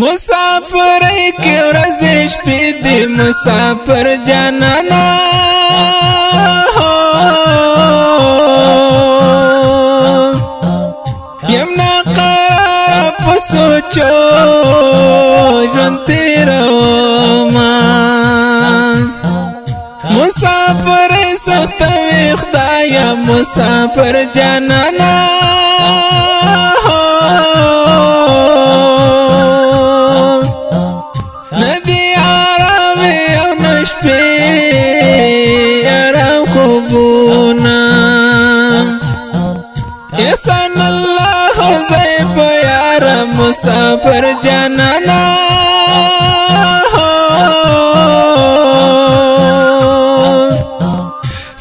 مسافر کی ورځ شپې دې مسافر جانانا یمنا قرار په سوچو ژوند تیروما مسافر سخت وي خدایا مسافر جانانا ندی آرام او نشپی آرام خوبونا احسان اللہ زیب یار مسافر جانانا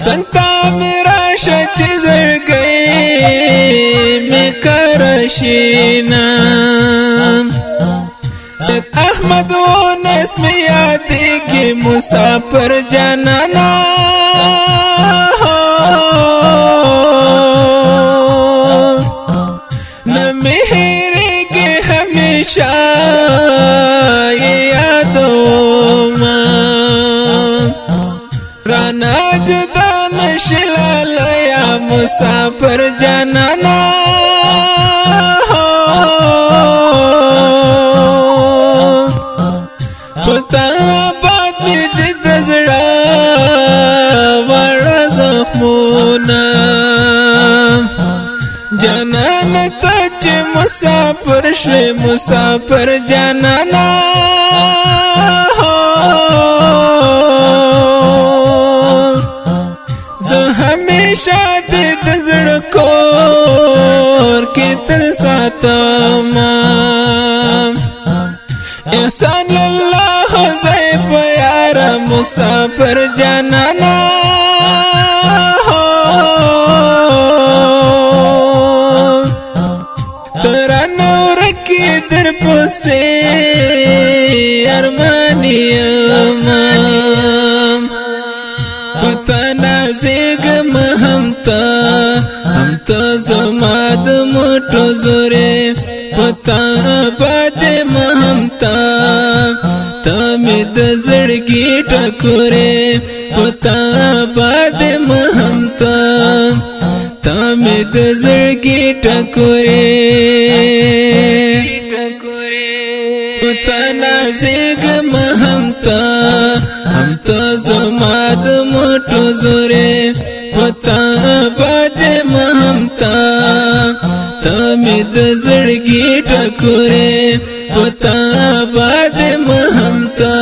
سنگتا میرا شچ زر گئی میں کرشینا سید احمد و نسم یادی کی مسافر جانانا نمیری کی ہمیشہ یادوں رانا جدا نشلال یا مسافر جانانا پتا بات می دی دزڑا وڑا زخمونا جانان تچ مسافر شوی مسافر جانانا زه همیشه دی دزڑ کور کی تل ساتم احسان اللہ زیب یار مسافر جانانا ترانو رکی در پسی ارمانی امام پتا نازیگم ہم تا زماد موٹو زوری پتا باد مہمتا تامد زڑگی ٹکورے پتا باد مہمتا تامد زڑگی ٹکورے پتا نازیگ مہمتا ہم تا زماد موٹو زورے پتا باد مہمتا تامد زڑگی ٹکورے پتا باد مہمتا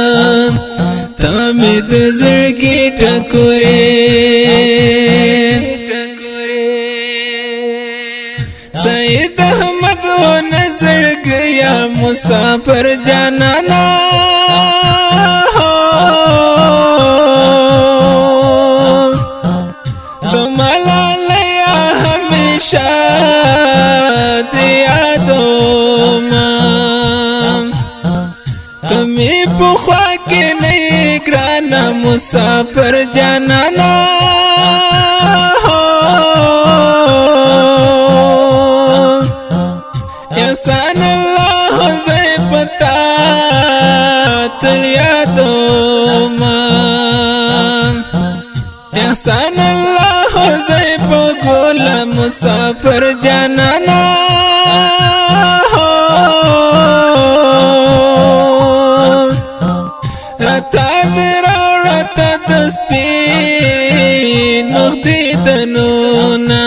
تامد زڑگی ٹکورے سید احمد و نظر گیا مسافر جانانا زمالا لیا ہمیشہ تمی پخوا کے نئی گرانا مسافر جانانا احسان اللہ زیبتا تل یادوں احسان اللہ زیب گولا مسافر جانانا رتا دراورتا دسپین مخدی دنونا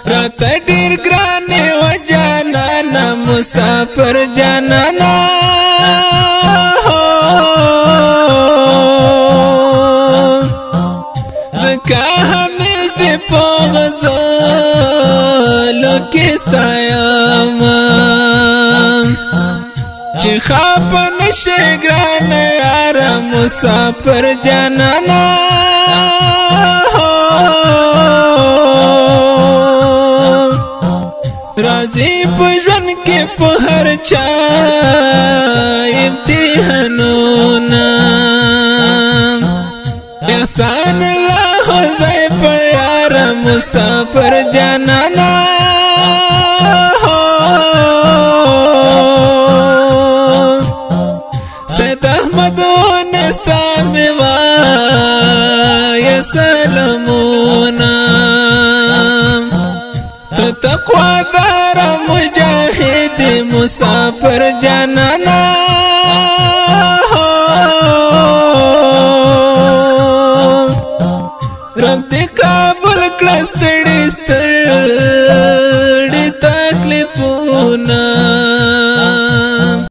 رتا دیر گرانی و جانانا مسافر جانانا زکا ہمیز دی پاغزالو کستایاما چی خواب نشی گران یار مسافر جانانا رازی پجون کی پہر چا امتحانونا احسان اللہ زیب یار مسافر جانانا سلامونا تقوى دار مجاهد مسافر جانانا رب دې کابل کړه ستړي